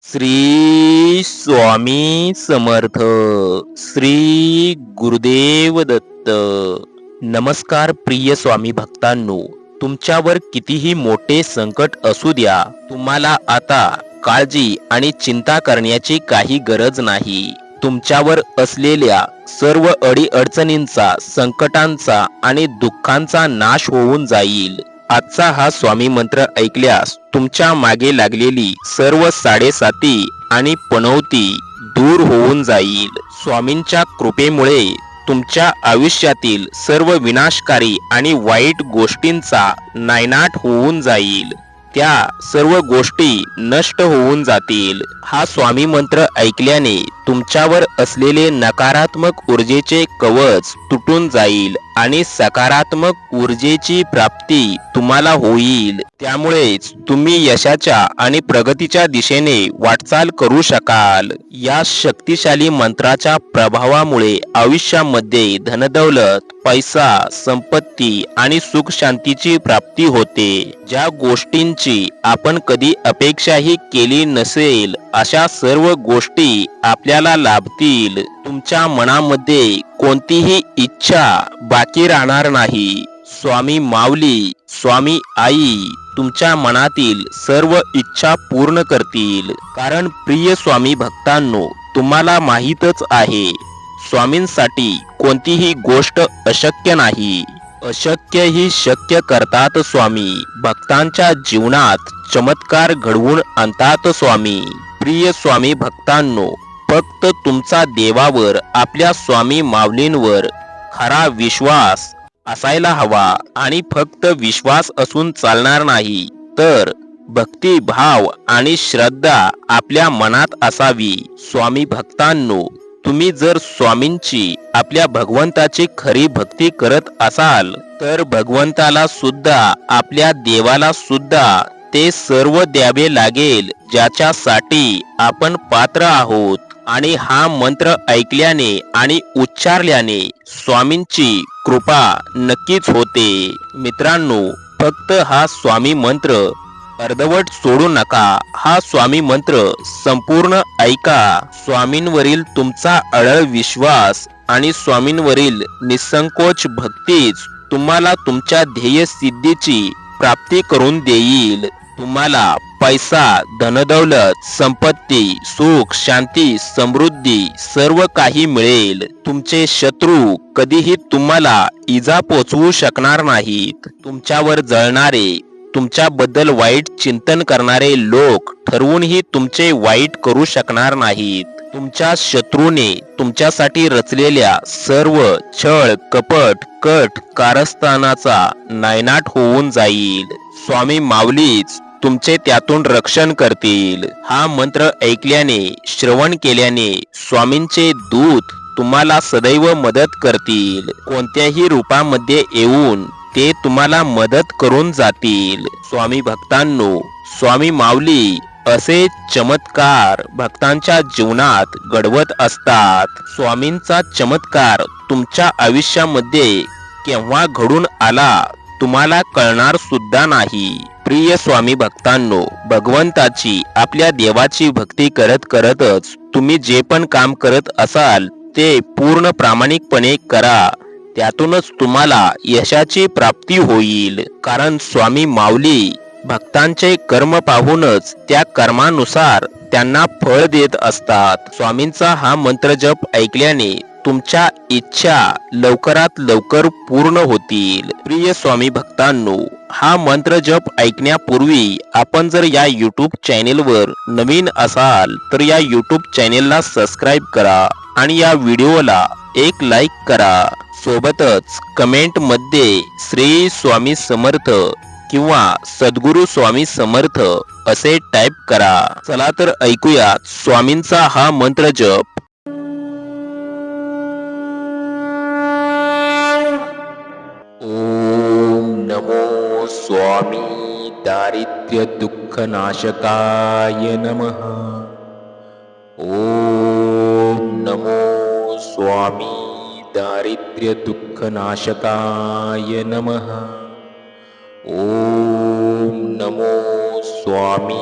श्री स्वामी समर्थ. श्री गुरुदेव दत्त. नमस्कार प्रिय स्वामी भक्तांनो, तुमच्यावर कितीही मोठे संकट असू द्या, तुम्हाला आता काळजी आणि चिंता करण्याची काही गरज नाही. तुमच्यावर असलेल्या सर्व अडीअडचणींचा, संकटांचा आणि दुःखांचा नाश होऊन जाईल. आजचा हा स्वामी मंत्र ऐकल्यास तुमच्या मागे लागलेली सर्व साडेसाती आणि पनौती दूर होऊन जाईल. स्वामींच्या कृपेमुळे तुमच्या आयुष्यातील सर्व विनाशकारी आणि वाईट गोष्टींचा नायनाट होऊन जाईल. त्या सर्व गोष्टी नष्ट होऊन जातील. हा स्वामी मंत्र ऐकल्याने तुमच्यावर असलेले नकारात्मक ऊर्जेचे कवच तुटून जाईल आणि सकारात्मक ऊर्जेची प्राप्ती तुम्हाला होईल. त्यामुळेच तुम्ही यशाच्या आणि प्रगतीच्या दिशेने वाटचाल करू शकाल. या शक्तिशाली मंत्राच्या प्रभावामुळे आयुष्यामध्ये धनदौलत, पैसा, संपत्ती आणि सुख शांतीची प्राप्ती होते. ज्या गोष्टींची आपण कधी अपेक्षाही केली नसेल अशा सर्व गोष्टी आपल्याला लाभतील. तुमच्या मनामध्ये कोणतीही इच्छा बाकी राहणार नाही. स्वामी माऊली, स्वामी आई तुमच्या मनातील सर्व इच्छा पूर्ण करतील. कारण प्रिय स्वामी भक्तांनो, तुम्हाला माहीतच आहे, स्वामींसाठी कोणतीही गोष्ट अशक्य नाही. अशक्य ही शक्य करतात स्वामी. भक्तांच्या जीवनात चमत्कार घडवून आणतात स्वामी. प्रिय स्वामी भक्तांनो, फक्त तुमचा देवावर, आपल्या स्वामी माऊलींवर खरा विश्वास असायला हवा. आणि फक्त विश्वास असून चालणार नाही, तर भक्ती भाव आणि श्रद्धा आपल्या मनात असावी. स्वामी भक्तांनो, तुम्ही जर स्वामींची, आपल्या भगवंताची खरी भक्ती करत असाल तर भगवंताला सुद्धा, आपल्या देवाला सुद्धा ते सर्व द्यावे लागेल ज्याच्यासाठी आपण पात्र आहोत. आणि हा मंत्र ऐकल्याने आणि उच्चारल्याने स्वामींची कृपा नक्कीच होते. मित्रांनो, फक्त हा स्वामी मंत्र अर्धवट सोडू नका. हा स्वामी मंत्र संपूर्ण ऐका. स्वामींवरील तुमचा अढळ विश्वास आणि स्वामींवरील निसंकोच भक्तीच तुम्हाला तुमच्या ध्येय सिद्धीची प्राप्ती करून देईल. तुम्हाला पैसा, धनदौलत, संपत्ती, सुख, शांती, समृद्धी सर्व काही मिळेल. तुमचे शत्रू कधीही तुम्हाला इजा पोचवू शकणार नाहीत. तुमच्यावर जळणारे, तुमच्याबद्दल वाईट चिंतन करणारे लोक ठरवूनही तुमचे वाईट करू शकणार नाहीत. तुमच्या शत्रूने तुमच्यासाठी रचलेल्या सर्व छळ, कपट, कट कारस्थानाचा नायनाट होऊन जाईल. स्वामी माऊलीच तुमचे त्यातून रक्षण करतील. हा मंत्र ऐकल्याने, श्रवण केल्याने स्वामींचे दूत तुम्हाला सदैव मदत करतील. कोणत्याही रूपामध्ये येऊन ते तुम्हाला मदत करून जातील. स्वामी भक्तांनो, स्वामी माऊली असे चमत्कार भक्तांच्या जीवनात घडवत असतात. स्वामींचा चमत्कार तुमच्या आयुष्यामध्ये केव्हा घडून आला तुम्हाला कळणार सुद्धा नाही. प्रिय स्वामी भक्तांनो, भगवंताची, आपल्या देवाची भक्ती करत करतच तुम्ही जे पण काम करत असाल ते पूर्ण प्रामाणिकपणे करा. त्यातूनच तुम्हाला यशाची प्राप्ती होईल. कारण स्वामी माऊली भक्तांचे कर्म पाहूनच त्या कर्मानुसार त्यांना फळ देत असतात. स्वामींचा हा मंत्र जप ऐकल्याने तुमच्या इच्छा लवकरात लवकर पूर्ण होतील. प्रिय स्वामी भक्तांनो, हा मंत्र जप ऐकण्यापूर्वी आपण जर या यूट्यूब चॅनेलवर नवीन असाल तर या यूट्यूब चॅनेलला सबस्क्राईब करा आणि या व्हिडिओला एक लाईक करा. सोबतच कमेंट मध्ये श्री स्वामी समर्थ किंवा सद्गुरु स्वामी समर्थ असे टाईप करा. चला तर ऐकूया स्वामींचा हा मंत्र जप. ओम नमो स्वामी दारिद्र्य दुःख नाशकाय नमः. ओम नमो स्वामी दारिद्र्य दुःख नाशकाय नमः. ओम नमो स्वामी